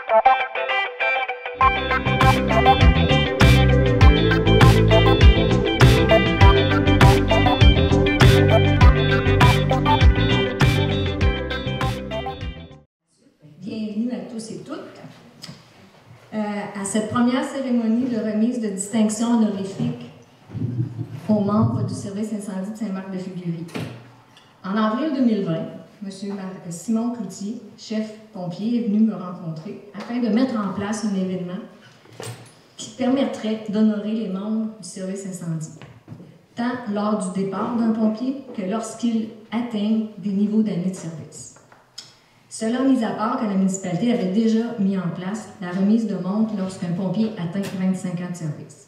Bienvenue à tous et toutes à cette première cérémonie de remise de distinction honorifique aux membres du service incendie de Saint-Marc-de-Figuerie. En avril 2020, M. Simon Cloutier, chef pompier, est venu me rencontrer afin de mettre en place un événement qui permettrait d'honorer les membres du service incendie, tant lors du départ d'un pompier que lorsqu'il atteigne des niveaux d'années de service. Cela mis à part que la municipalité avait déjà mis en place la remise de montre lorsqu'un pompier atteint 25 ans de service.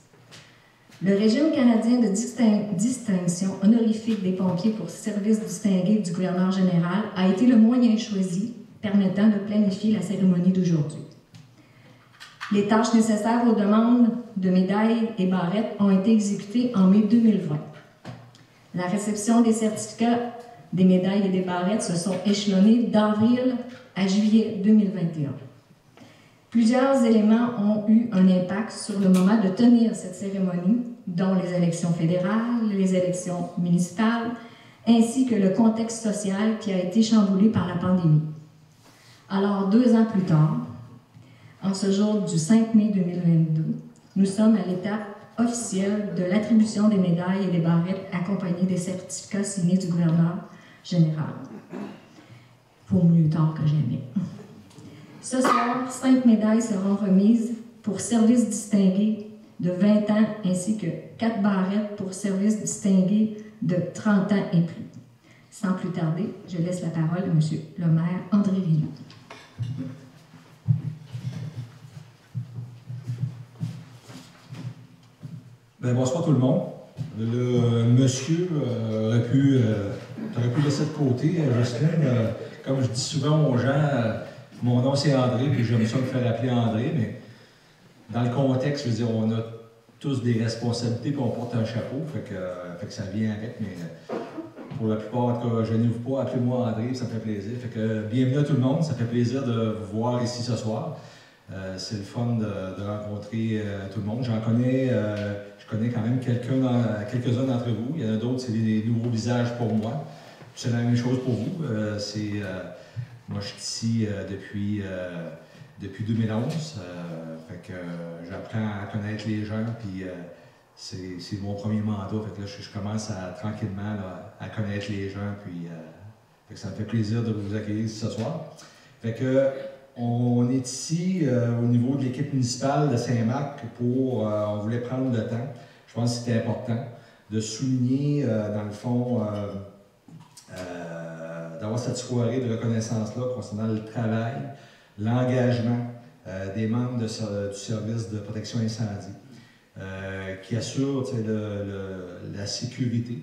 Le régime canadien de distinction honorifique des pompiers pour service distingué du gouverneur général a été le moyen choisi permettant de planifier la cérémonie d'aujourd'hui. Les tâches nécessaires aux demandes de médailles et barrettes ont été exécutées en mai 2020. La réception des certificats des médailles et des barrettes se sont échelonnées d'avril à juillet 2021. Plusieurs éléments ont eu un impact sur le moment de tenir cette cérémonie, dont les élections fédérales, les élections municipales, ainsi que le contexte social qui a été chamboulé par la pandémie. Alors, 2 ans plus tard, en ce jour du 5 mai 2022, nous sommes à l'étape officielle de l'attribution des médailles et des barrettes accompagnées des certificats signés du gouverneur général. Vaut mieux tard que jamais. Ce soir, 5 médailles seront remises pour service distingué de 20 ans ainsi que 4 barrettes pour service distingué de 30 ans et plus. Sans plus tarder, je laisse la parole à M. le maire André Rioux. Bonsoir tout le monde. Le monsieur aurait pu laisser de côté, Jocelyne. Comme je dis souvent aux gens, mon nom c'est André, puis j'aime ça me faire appeler André, mais dans le contexte, je veux dire, on a tous des responsabilités, puis on porte un chapeau, fait que ça vient avec, mais pour la plupart, en tout cas, je n'ouvre pas, appelez-moi André, ça me fait plaisir. Fait que bienvenue à tout le monde, ça fait plaisir de vous voir ici ce soir. C'est le fun de rencontrer tout le monde. Je connais quand même quelques-uns d'entre vous. Il y en a d'autres, c'est des nouveaux visages pour moi. C'est la même chose pour vous. Moi, je suis ici depuis 2011. Fait que j'apprends à connaître les gens, puis c'est mon premier mandat. Fait que là, je commence tranquillement à connaître les gens, puis fait que ça me fait plaisir de vous accueillir ici ce soir. Fait que on est ici au niveau de l'équipe municipale de Saint-Marc on voulait prendre le temps, je pense que c'était important, de souligner, dans le fond, d'avoir cette soirée de reconnaissance-là concernant le travail, l'engagement des membres du service de protection incendie, qui assure la sécurité.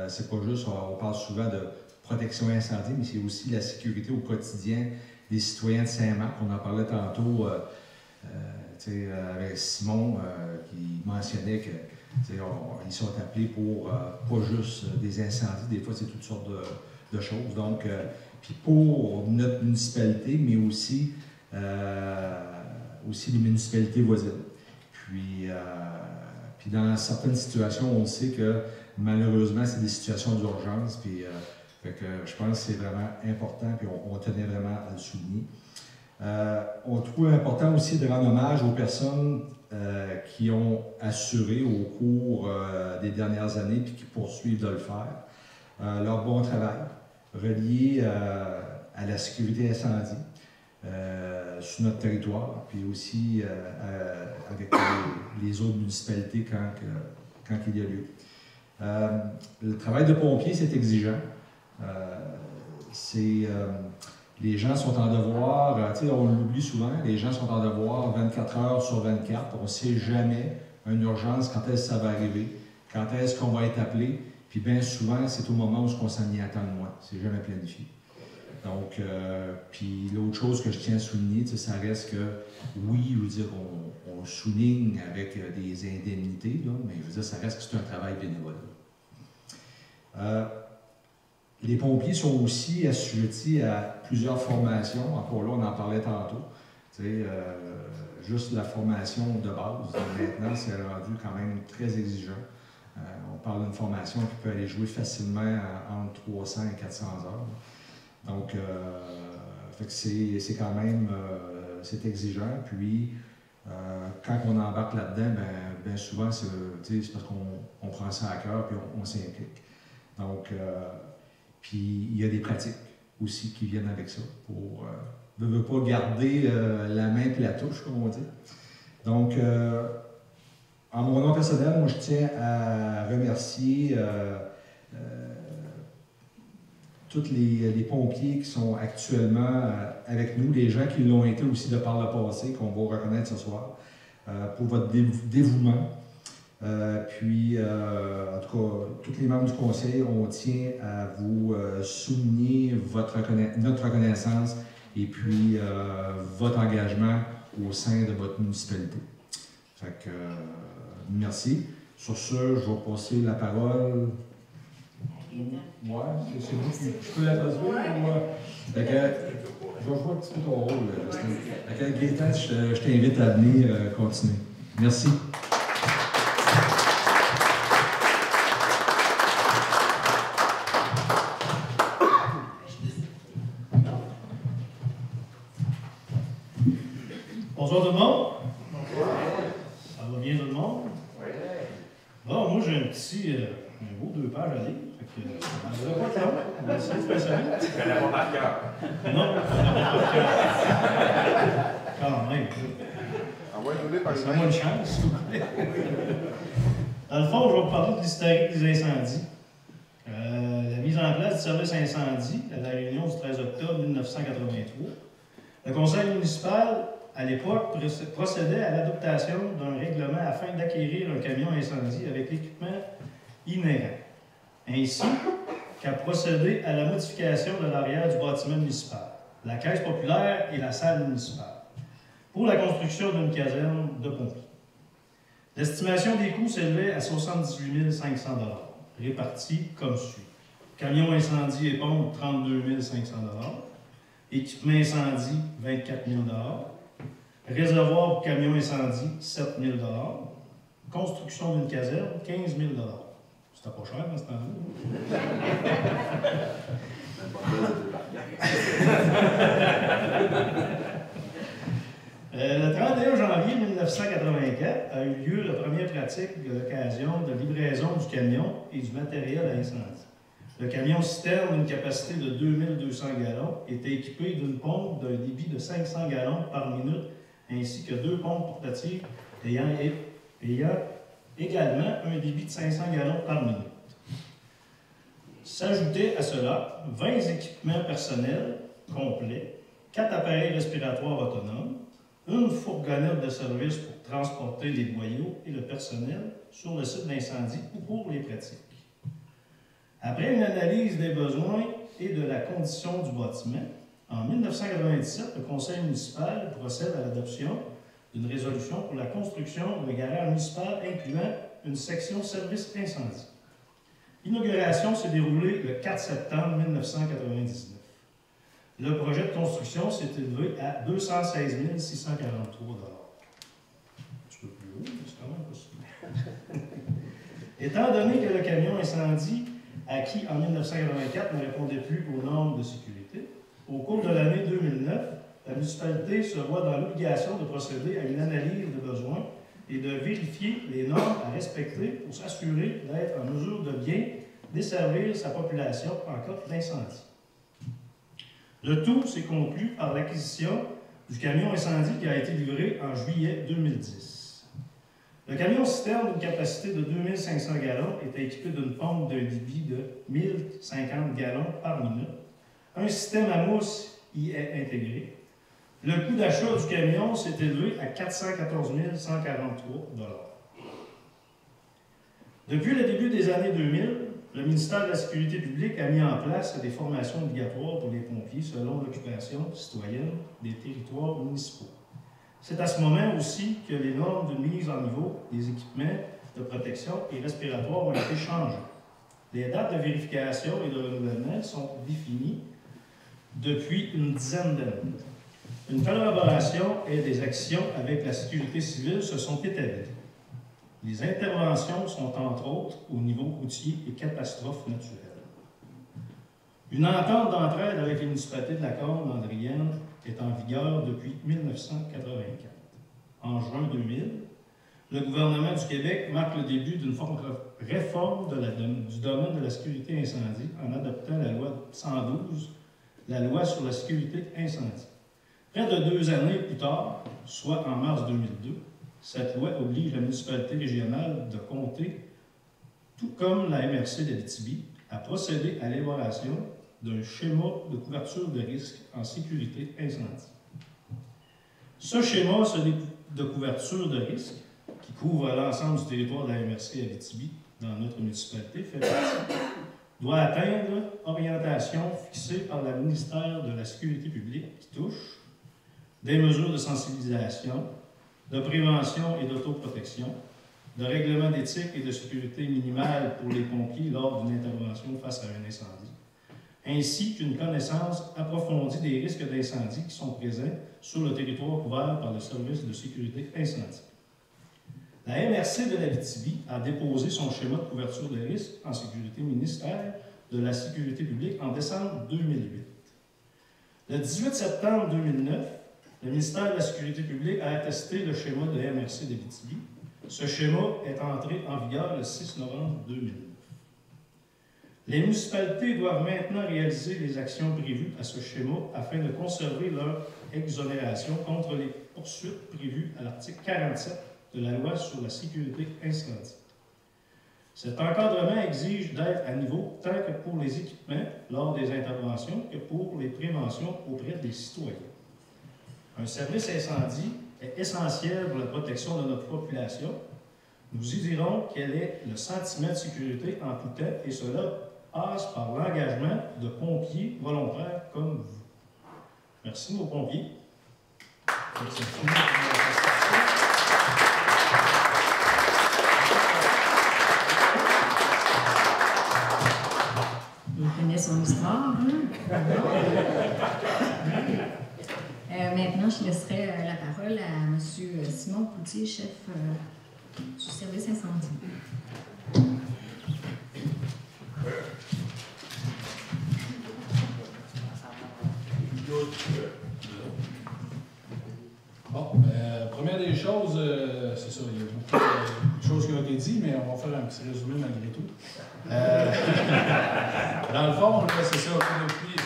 C'est pas juste, on parle souvent de protection incendie, mais c'est aussi la sécurité au quotidien des citoyens de Saint-Marc. On en parlait tantôt avec Simon qui mentionnait qu'ils sont appelés pour pas juste des incendies, des fois c'est toutes sortes de choses. Donc, puis pour notre municipalité, mais aussi les municipalités voisines. Puis dans certaines situations, on sait que malheureusement, c'est des situations d'urgence. Puis fait que je pense que c'est vraiment important, puis on tenait vraiment à le souligner. On trouve important aussi de rendre hommage aux personnes qui ont assuré au cours des dernières années, puis qui poursuivent de le faire, leur bon travail relié à la sécurité incendie sur notre territoire, puis aussi avec les autres municipalités quand il y a lieu. Le travail de pompier, c'est exigeant. Les gens sont en devoir, on l'oublie souvent, les gens sont en devoir 24 heures sur 24. On ne sait jamais une urgence, quand est-ce que ça va arriver, quand est-ce qu'on va être appelé. Puis bien souvent, c'est au moment où on s'en y attend le moins. C'est jamais planifié. Donc, puis l'autre chose que je tiens à souligner, ça reste que, oui, je veux dire, on souligne avec des indemnités, là, mais je veux dire, ça reste que c'est un travail bénévole. Les pompiers sont aussi assujettis à plusieurs formations. Encore là, on en parlait tantôt. Juste la formation de base, maintenant, c'est rendu quand même très exigeant. On parle d'une formation qui peut aller jouer facilement entre 300 et 400 heures. Donc, c'est quand même c'est exigeant. Puis, quand on embarque là-dedans, bien souvent, c'est parce qu'on prend ça à cœur et on s'implique. Donc, puis il y a des pratiques aussi qui viennent avec ça pour ne veut pas garder la main et la touche, comme on dit. Donc, en mon nom personnel, moi, je tiens à remercier tous les pompiers qui sont actuellement avec nous, les gens qui l'ont été aussi de par le passé, qu'on va reconnaître ce soir, pour votre dévouement. Puis, en tout cas, tous les membres du conseil, on tient à vous souligner notre reconnaissance et puis votre engagement au sein de votre municipalité. Fait que, merci. Sur ce, je vais passer la parole. Ouais, c'est vous qui. Je peux la traduire ou. Fait que, je vais jouer un petit peu ton rôle, Justin. Fait que, Gaëtan, je t'invite à venir continuer. Merci. Bonjour tout le monde. Ça va bien tout le monde? Bon, moi j'ai un beau 2 pages à lire. Fait que, ça ne devrait pas être long. On va essayer de faire ça vite. Tu connais pas par cœur. Non, je ne connais pas par cœur. Quand même. Envoie-nous-les par Laissez-moi une chance, s'il vous plaît. Dans le fond, je vais vous parler de l'historique des incendies. La mise en place du service incendie à la réunion du 13 octobre 1983. Le conseil municipal, à l'époque, procédait à l'adoption d'un règlement afin d'acquérir un camion incendie avec l'équipement inhérent, ainsi qu'à procéder à la modification de l'arrière du bâtiment municipal, la caisse populaire et la salle municipale, pour la construction d'une caserne de pompiers. L'estimation des coûts s'élevait à 78 500 $, répartis comme suit. Camion incendie et pompe, 32 500 $. Équipement incendie, 24 000 $. Réservoir pour camion incendie, 7 000 $. Construction d'une caserne, 15 000 $. C'était pas cher dans ce temps-là. Le 31 janvier 1984 a eu lieu la première pratique de l'occasion de livraison du camion et du matériel à incendie. Le camion citerne d'une capacité de 2200 gallons était équipé d'une pompe d'un débit de 500 gallons par minute ainsi que 2 pompes portatives ayant également un débit de 500 gallons par minute. S'ajoutait à cela 20 équipements personnels complets, 4 appareils respiratoires autonomes, une fourgonnette de service pour transporter les boyaux et le personnel sur le site d'incendie ou pour les pratiques. Après une analyse des besoins et de la condition du bâtiment, en 1997, le conseil municipal procède à l'adoption d'une résolution pour la construction d'un garage municipal incluant une section service incendie. L'inauguration s'est déroulée le 4 septembre 1999. Le projet de construction s'est élevé à 216 643 $. Un petit peu plus haut, mais c'est quand même possible. Étant donné que le camion incendie acquis en 1984 ne répondait plus aux normes de sécurité, au cours de l'année 2009, la municipalité se voit dans l'obligation de procéder à une analyse de besoins et de vérifier les normes à respecter pour s'assurer d'être en mesure de bien desservir sa population en cas d'incendie. Le tout s'est conclu par l'acquisition du camion incendie qui a été livré en juillet 2010. Le camion citerne d'une capacité de 2500 gallons était équipé d'une pompe d'un débit de 1050 gallons par minute. Un système à mousse y est intégré. Le coût d'achat du camion s'est élevé à 414 143 $. Depuis le début des années 2000, le ministère de la Sécurité publique a mis en place des formations obligatoires pour les pompiers selon l'occupation citoyenne des territoires municipaux. C'est à ce moment aussi que les normes de mise en niveau des équipements de protection et respiratoires ont été changées. Les dates de vérification et de renouvellement sont définies depuis une dizaine d'années. Une collaboration et des actions avec la sécurité civile se sont établies. Les interventions sont entre autres au niveau routier et catastrophes naturelles. Une entente d'entraide avec les municipalités de la Côte-Andrienne est en vigueur depuis 1984. En juin 2000, le gouvernement du Québec marque le début d'une réforme du domaine de la sécurité incendie en adoptant la loi 112, la loi sur la sécurité incendie. Près de 2 années plus tard, soit en mars 2002, cette loi oblige la municipalité régionale de Comté, tout comme la MRC d'Abitibi, à procéder à l'élaboration d'un schéma de couverture de risque en sécurité incendie. Ce schéma de couverture de risque, qui couvre l'ensemble du territoire de la MRC Abitibi dans notre municipalité, fait partie, doit atteindre orientation fixée par le ministère de la Sécurité publique qui touche des mesures de sensibilisation, de prévention et d'autoprotection, de règlement d'éthique et de sécurité minimale pour les pompiers lors d'une intervention face à un incendie, ainsi qu'une connaissance approfondie des risques d'incendie qui sont présents sur le territoire couvert par le service de sécurité incendie. La MRC de l'Abitibi a déposé son schéma de couverture de risque en sécurité ministère de la Sécurité publique en décembre 2008. Le 18 septembre 2009, le ministère de la Sécurité publique a attesté le schéma de la MRC d'Abitibi. Ce schéma est entré en vigueur le 6 novembre 2009. Les municipalités doivent maintenant réaliser les actions prévues à ce schéma afin de conserver leur exonération contre les poursuites prévues à l'article 47 de la loi sur la sécurité incendie. Cet encadrement exige d'être à niveau tant que pour les équipements lors des interventions que pour les préventions auprès des citoyens. Un service incendie est essentiel pour la protection de notre population. Nous y dirons quel est le sentiment de sécurité en tout temps et cela passe par l'engagement de pompiers volontaires comme vous. Merci nos pompiers. Il connaît son histoire, hein? Maintenant, je laisserai la parole à M. Simon Cloutier, chef du service incendie. Bon, première des choses, c'est ça, il y a beaucoup de choses qui ont été dites, mais on va faire un petit résumé malgré tout. Dans le fond, là, c'est ça, depuis...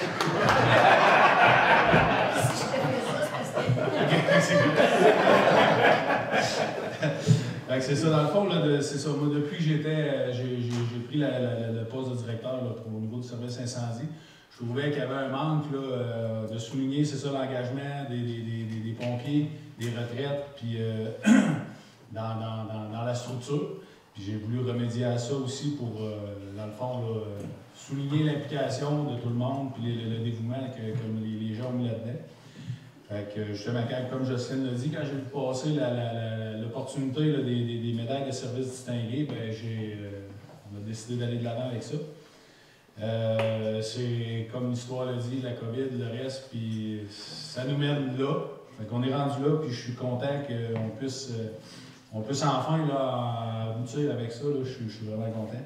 C'est ça, dans le fond, c'est ça. Moi, depuis que j'ai pris le poste de directeur là, au niveau du service incendie, je trouvais qu'il y avait un manque là, de souligner, c'est ça, l'engagement des pompiers, des retraites, puis dans la structure. Puis j'ai voulu remédier à ça aussi pour, dans le fond, là, souligner l'implication de tout le monde, puis le dévouement que les gens ont mis là-dedans. Fait que justement, comme Jocelyne l'a dit, quand j'ai vu passer l'opportunité des médailles de service distinguées, ben, on a décidé d'aller de l'avant avec ça. C'est comme l'histoire l'a dit, la COVID, le reste, puis ça nous mène là. Fait qu'on est rendu là, puis je suis content qu'on puisse enfin là, aboutir avec ça. Là, je suis vraiment content.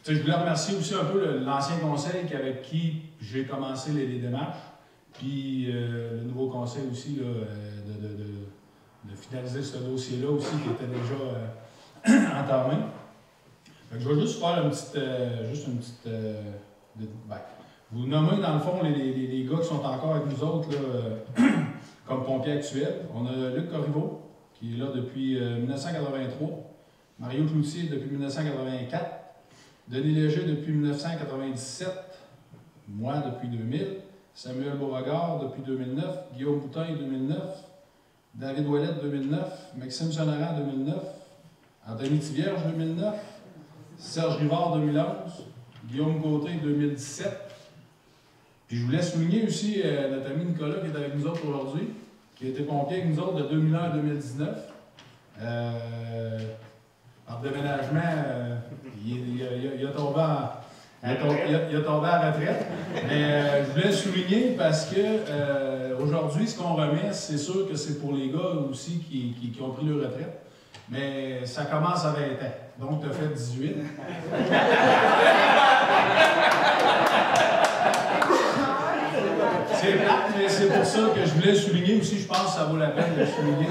Je voulais remercier aussi un peu l'ancien conseil avec qui j'ai commencé les démarches, puis le nouveau conseil aussi là, de finaliser ce dossier-là aussi qui était déjà entamé. Je vais juste faire une petite vous nommez dans le fond les gars qui sont encore avec nous autres là, comme pompiers actuels. On a Luc Corriveau qui est là depuis 1983, Mario Cloutier depuis 1984, Denis Léger depuis 1997, moi depuis 2000, Samuel Beauregard depuis 2009, Guillaume Boutin 2009, David Ouellette 2009, Maxime Sonoran 2009, Anthony Tivierge 2009, Serge Rivard 2011, Guillaume Côté 2017. Puis je voulais souligner aussi notre ami Nicolas qui est avec nous autres aujourd'hui, qui a été pompier avec nous autres de 2001 à 2019. Par déménagement, il a tombé Il a tombé à la retraite. Mais je voulais le souligner parce que aujourd'hui, ce qu'on remet, c'est sûr que c'est pour les gars aussi qui ont pris leur retraite. Mais ça commence à 20 ans. Donc, tu as fait 18. C'est plate, mais c'est pour ça que je voulais le souligner aussi. Je pense que ça vaut la peine de le souligner.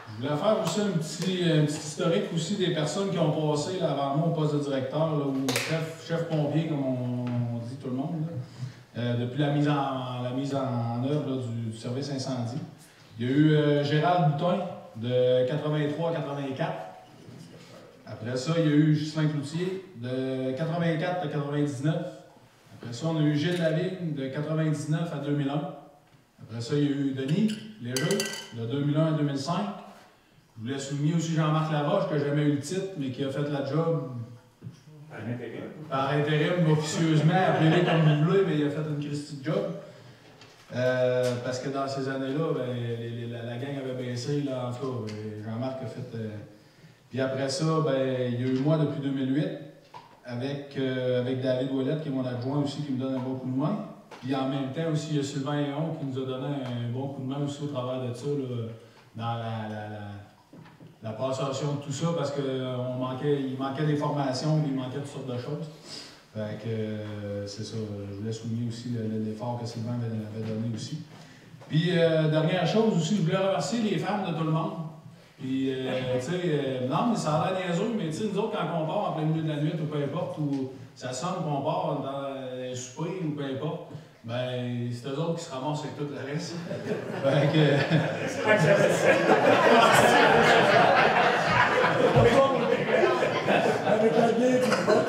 Je voulais faire aussi un petit historique aussi des personnes qui ont passé là, avant moi au poste de directeur là, ou chef pompier, comme on dit tout le monde, là, depuis la mise en œuvre là, du service incendie. Il y a eu Gérald Boutin de 83 à 84. Après ça, il y a eu Ghislain Cloutier de 84 à 99. Après ça, on a eu Gilles Lavigne de 99 à 2001. Après ça, il y a eu Denis Léger de 2001 à 2005. Je voulais souligner aussi Jean-Marc Laroche, qui n'a jamais eu le titre, mais qui a fait la job par intérim, officieusement, appelez-les comme vous voulez, mais il a fait une Christie de job. Parce que dans ces années-là, ben, la gang avait baissé, là, en tout cas, Jean-Marc a fait... Puis après ça, ben, il y a eu moi depuis 2008, avec David Ouellette, qui est mon adjoint aussi, qui me donne un bon coup de main. Puis en même temps aussi, il y a Sylvain Héon qui nous a donné un bon coup de main aussi au travers de ça, là, dans la passation de tout ça, parce qu'il manquait des formations, il manquait toutes sortes de choses. Fait que c'est ça, je voulais souligner aussi l'effort que Sylvain avait donné aussi. Puis dernière chose aussi, je voulais remercier les femmes de tout le monde. Puis, tu sais, non, mais ça a l'air niaiseux, mais tu sais, nous autres, quand on part en plein milieu de la nuit, ou peu importe, ou ça sonne qu'on part dans un souper, ou peu importe, ben, c'est eux autres qui se ramassent avec tout le reste. Fait que... C'est pas que ça fait ça. Avec la bière, tu vois.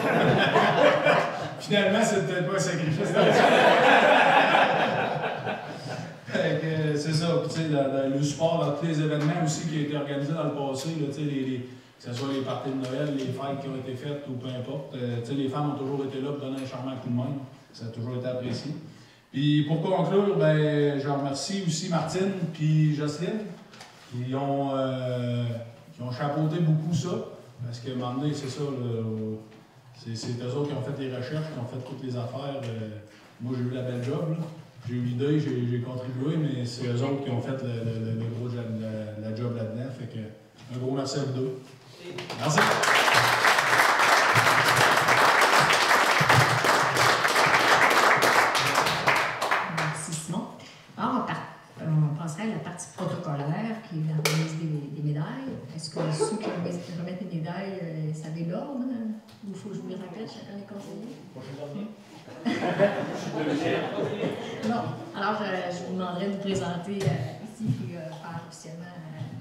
Finalement, c'est peut-être pas un sacrifice. C'est ça, puis tu sais, le support dans tous les événements aussi qui a été organisé dans le passé, là, que ce soit les parties de Noël, les fêtes qui ont été faites ou peu importe, les femmes ont toujours été là pour donner un charmant coup de main, ça a toujours été apprécié. Puis pour conclure, ben, je remercie aussi Martine puis Jocelyne qui ont chapeauté beaucoup ça, parce qu'à un moment donné, c'est ça, c'est eux autres qui ont fait les recherches, qui ont fait toutes les affaires. Moi, j'ai eu la belle job, là. J'ai eu l'idée, j'ai contribué, mais c'est eux autres qui ont fait le gros de la job là-dedans. Fait que un gros merci à vous deux. Merci. Merci Simon. Alors, on passerait à la partie protocolaire, qui est la remise des médailles. Est-ce que ceux qui remettent les médailles savent l'ordre? Ou il faut que je vous les rappelle, chacun des conseillers? Non. Alors, je vous demanderai de vous présenter ici et faire officiellement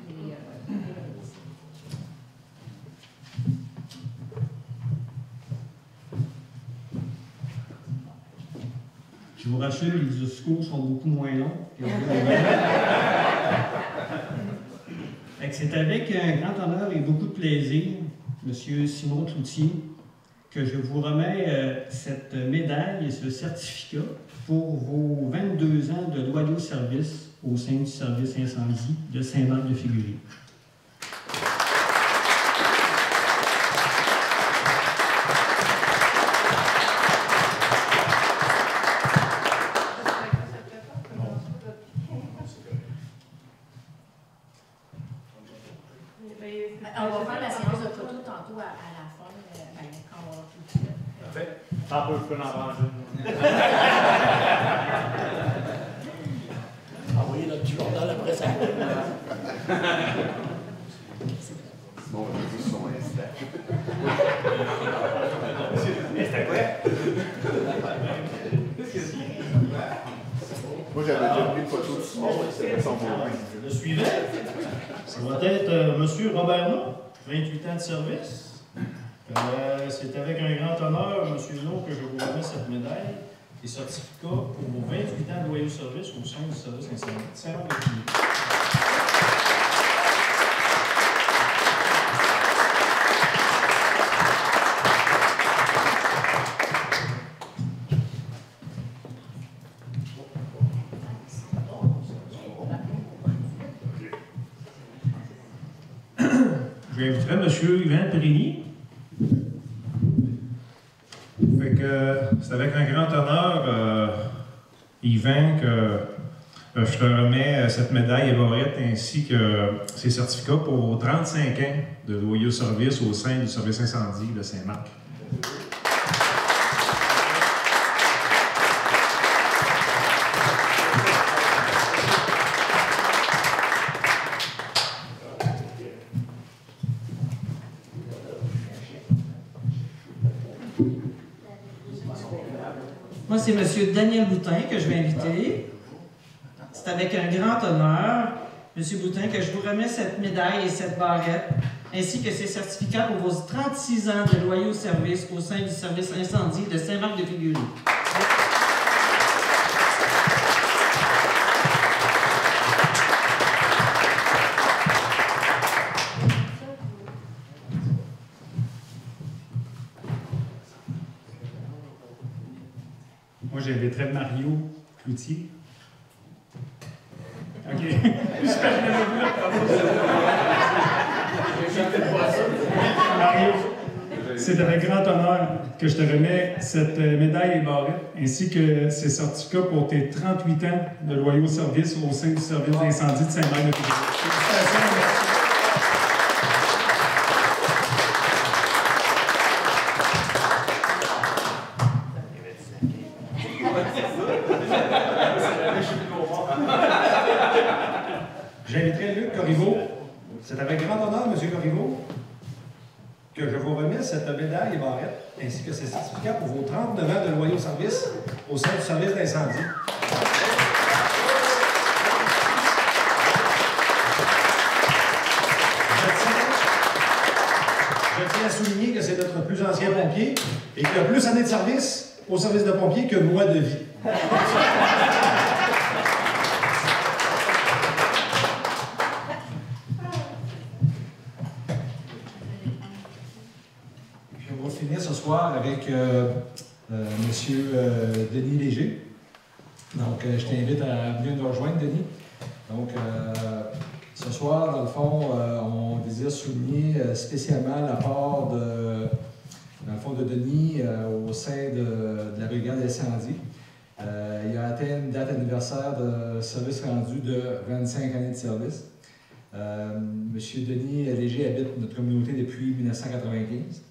les remises. Je vous rassure, les discours sont beaucoup moins longs. C'est avec un grand honneur et beaucoup de plaisir, M. Simon Cloutier, que je vous remets cette médaille et ce certificat pour vos 22 ans de loyaux services au sein du service incendie de Saint-Marc-de-Figuerie. On va faire la séance de photo tantôt à la fin, quand on va tout de Parfait. Ah, je peux en prendre une. Envoyez notre tueur dans la presse. Bon, on dit son instant. C'était quoi? Moi, j'avais déjà pris une photo de Simon, c'était son beau. Le suivant, ça va être M. Robert No, 28 ans de service. C'est avec un grand honneur, M. No, que je vous remets cette médaille et certificat pour vos 28 ans de loyaux service au sein du service incendie de Saint-Marc-de-Figuerie. j'inviterai M. Yvan Prigny. Fait que c'est avec un grand honneur, Yvan, que je te remets cette médaille évorette ainsi que ces certificats pour 35 ans de loyaux services au sein du service incendie de Saint-Marc. Moi, c'est M. Daniel Boutin que je vais inviter. C'est avec un grand honneur, M. Boutin, que je vous remets cette médaille et cette barrette, ainsi que ces certificats pour vos 36 ans de loyaux services au sein du service incendie de Saint-Marc-de-Figuerie. Moi, j'inviterais Mario Cloutier. OK. Mario, c'est avec grand honneur que je te remets cette médaille et barrette, ainsi que ces certificats pour tes 38 ans de loyaux services au sein du service d'incendie de Saint-Marc-de-Figuerie. Félicitations. J'inviterai Luc Corriveau. C'est avec grand honneur, M. Corriveau, que je vous remets cette médaille et barrette, ainsi que ces certificats pour vos 39 ans de loyaux services au sein du service d'incendie. Je tiens à souligner que c'est notre plus ancien pompier et qu'il a plus d'années de service au service de pompier que moi de vie. On va finir ce soir avec M. Denis Léger. Donc, je t'invite à venir nous rejoindre, Denis. Donc, ce soir, dans le fond, on désire souligner spécialement l'apport de Denis au sein de la brigade d'incendie. Il a atteint une date anniversaire de service rendu de 25 années de service. M. Denis Léger habite notre communauté depuis 1995.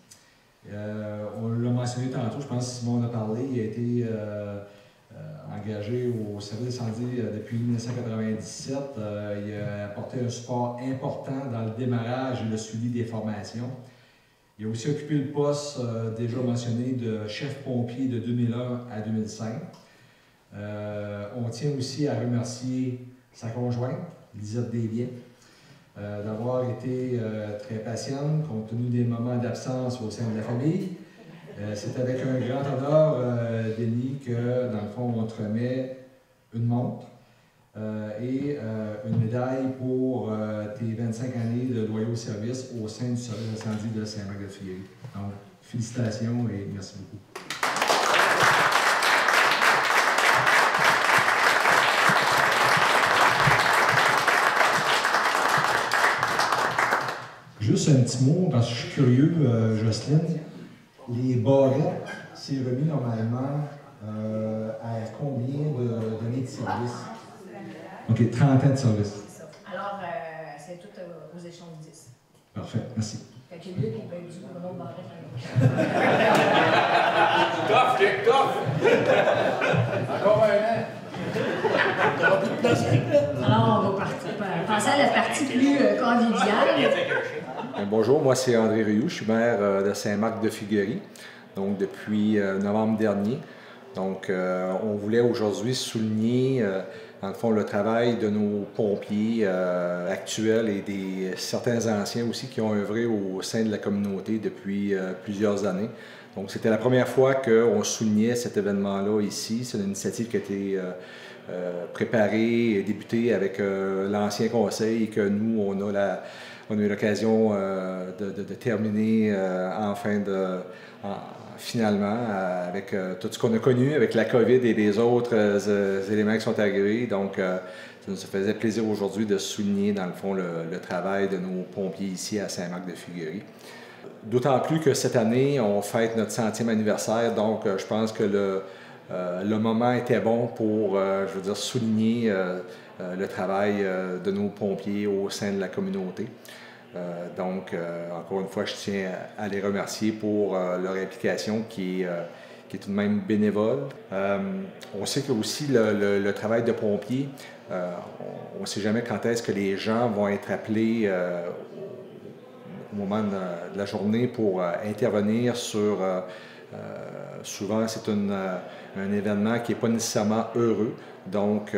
On l'a mentionné tantôt, je pense que Simon en a parlé, il a été engagé au service d'incendie depuis 1997. Il a apporté un support important dans le démarrage et le suivi des formations. Il a aussi occupé le poste déjà mentionné de chef pompier de 2001 à 2005. On tient aussi à remercier sa conjointe, Lisette Desliens, d'avoir été très patiente compte tenu des moments d'absence au sein de la famille. C'est avec un grand honneur, Denis, que dans le fond, on te remet une montre et une médaille pour tes 25 années de loyaux services au sein du service d'incendie de Saint-Marc-de-Figuerie. Donc, félicitations et merci beaucoup. Juste un petit mot, parce que je suis curieux, Jocelyne. Les barrettes, c'est remis normalement à combien d'années de service? OK, 30 ans de service. Alors, c'est tout aux échelons de 10. Parfait, merci. Fait que Luc, il va être dû pour une autre barrette l'année prochaine. Tough, Dick, tough! Encore un an! T'auras plus de plastique, là? Alors, on va passer à la partie plus conviviale. Bonjour, moi c'est André Rioux, je suis maire de Saint-Marc-de-Figuerie, donc depuis novembre dernier. Donc, on voulait aujourd'hui souligner, dans le fond, le travail de nos pompiers actuels et certains anciens aussi qui ont œuvré au sein de la communauté depuis plusieurs années. Donc, c'était la première fois qu'on soulignait cet événement-là ici. C'est une initiative qui a été préparée et débutée avec l'ancien conseil et que nous, on a eu l'occasion de terminer finalement, avec tout ce qu'on a connu, avec la COVID et les autres éléments qui sont arrivés. Donc, ça nous faisait plaisir aujourd'hui de souligner, dans le fond, le travail de nos pompiers ici à Saint-Marc-de-Figuerie. D'autant plus que cette année, on fête notre 100e anniversaire, donc je pense que le moment était bon pour, souligner le travail de nos pompiers au sein de la communauté. Donc, encore une fois, je tiens à les remercier pour leur implication qui est tout de même bénévole. On sait que aussi le travail de pompier, on ne sait jamais quand est-ce que les gens vont être appelés au moment de la journée pour intervenir sur... souvent, c'est un événement qui n'est pas nécessairement heureux. Donc,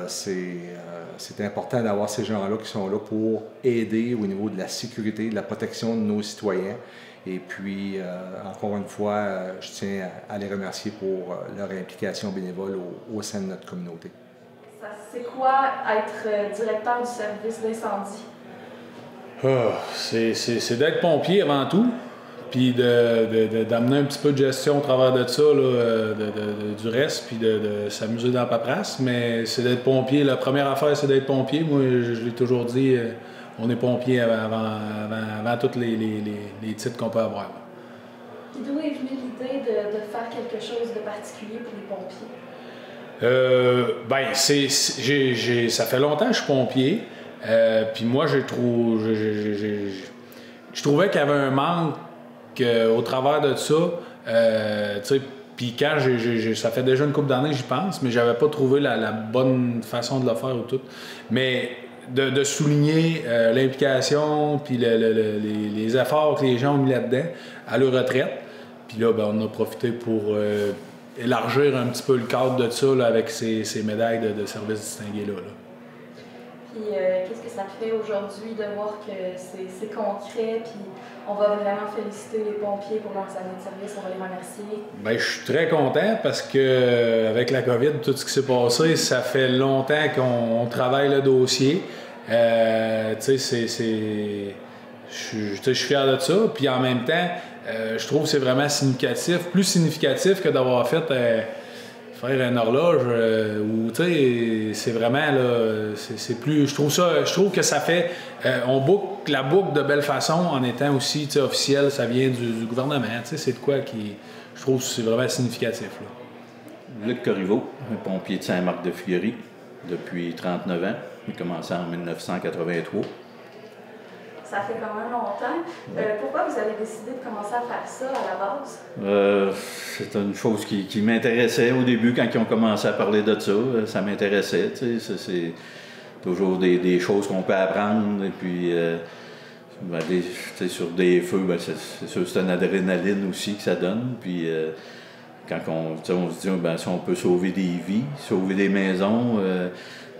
c'est important d'avoir ces gens-là qui sont là pour aider au niveau de la sécurité, de la protection de nos citoyens. Et puis, encore une fois, je tiens à les remercier pour leur implication bénévole au sein de notre communauté. C'est quoi être directeur du service d'incendie? C'est d'être pompier avant tout. Puis d'amener un petit peu de gestion au travers de ça, là, du reste, puis de s'amuser dans la paperasse. Mais c'est d'être pompier. La première affaire, c'est d'être pompier. Moi, je l'ai toujours dit, on est pompier avant tous les titres qu'on peut avoir. Puis d'où est venue l'idée de faire quelque chose de particulier pour les pompiers? Ça fait longtemps que je suis pompier. Puis moi, je trouvais qu'il y avait un manque au travers de ça, puis quand ça fait déjà une couple d'années que j'y pense, mais j'avais pas trouvé la bonne façon de le faire ou tout. Mais de souligner l'implication, puis les efforts que les gens ont mis là-dedans à leur retraite. Puis là, on a profité pour élargir un petit peu le cadre de ça là, avec ces médailles de service distingué là. Puis qu'est-ce que ça te fait aujourd'hui de voir que c'est concret, puis on va vraiment féliciter les pompiers pour leurs années de service, on va les remercier? Bien, je suis très content parce que avec la COVID, tout ce qui s'est passé, ça fait longtemps qu'on travaille le dossier. Je suis fier de ça, puis en même temps, je trouve que c'est vraiment significatif, plus significatif que d'avoir fait... faire une horloge où, tu sais, c'est vraiment, là, c'est plus... Je trouve que ça fait... on boucle la boucle de belle façon en étant aussi, tu sais, officiel, ça vient du gouvernement, tu sais, c'est de quoi qui... Je trouve que c'est vraiment significatif, là. Luc Corriveau, un pompier de Saint-Marc-de-Figuerie depuis 39 ans. Il a commencé en 1983. Ça fait quand même longtemps. Pourquoi vous avez décidé de commencer à faire ça à la base? C'est une chose qui m'intéressait au début quand ils ont commencé à parler de ça. Ça m'intéressait. C'est toujours des choses qu'on peut apprendre. Et puis, sur des feux, c'est sûr que c'est une adrénaline aussi que ça donne. Puis, quand on se dit si on peut sauver des vies, sauver des maisons,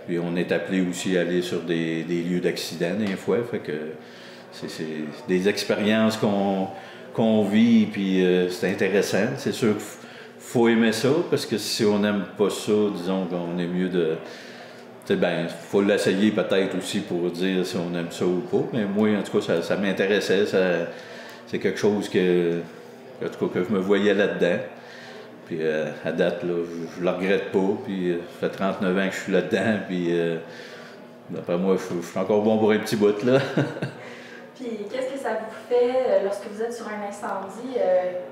puis on est appelé aussi à aller sur des lieux d'accident des fois. Fait que c'est des expériences qu'on vit, puis c'est intéressant. C'est sûr qu'il faut aimer ça, parce que si on n'aime pas ça, disons qu'on est mieux de... faut l'essayer peut-être aussi pour dire si on aime ça ou pas. Mais moi, en tout cas, ça m'intéressait. C'est quelque chose que je me voyais là-dedans. Puis à date, là, je le regrette pas. Puis ça fait 39 ans que je suis là-dedans. Puis d'après moi, je suis encore bon pour un petit bout, là. Puis qu'est-ce que ça vous fait lorsque vous êtes sur un incendie?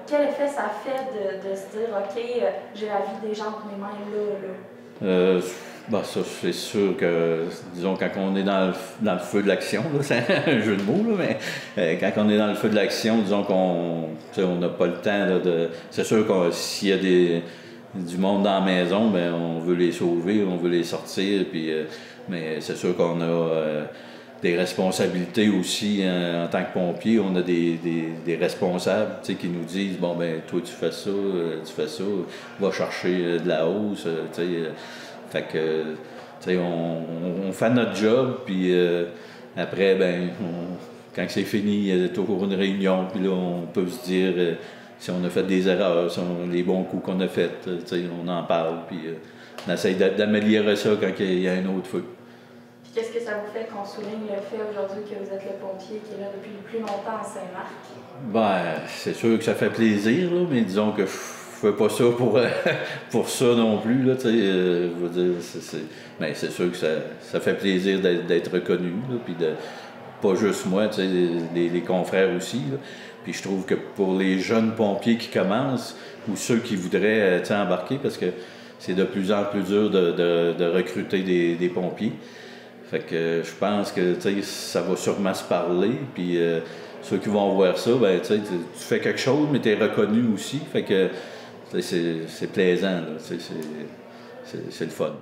Quel effet ça fait de se dire, OK, j'ai la vie des gens entre mes mains là? Ça, c'est sûr que, disons, quand on est dans le feu de l'action, là, c'est un jeu de mots, là, mais quand on est dans le feu de l'action, disons qu'on n'a pas le temps là, de... C'est sûr que s'il y a du monde dans la maison, bien, on veut les sauver, on veut les sortir, puis, mais c'est sûr qu'on a des responsabilités aussi en tant que pompier. On a des responsables qui nous disent, bon, ben toi, tu fais ça, va chercher de la hausse, fait que, on fait notre job, puis après, ben, quand c'est fini, il y a toujours une réunion, puis là, on peut se dire si on a fait des erreurs, les bons coups qu'on a faits, on en parle, puis on essaye d'améliorer ça quand il y a un autre feu. Puis qu'est-ce que ça vous fait qu'on souligne le fait aujourd'hui que vous êtes le pompier qui est là depuis le plus longtemps à Saint-Marc? Ben, c'est sûr que ça fait plaisir, là, mais disons que je fais pas ça pour ça non plus. Là, je veux dire, mais c'est sûr que ça fait plaisir d'être reconnu, là, puis pas juste moi, les confrères aussi. Là. Puis je trouve que pour les jeunes pompiers qui commencent, ou ceux qui voudraient embarquer, parce que c'est de plus en plus dur de recruter des pompiers. Fait que je pense que ça va sûrement se parler. Puis ceux qui vont voir ça, ben, tu fais quelque chose, mais tu es reconnu aussi. Fait que c'est plaisant. C'est le fun.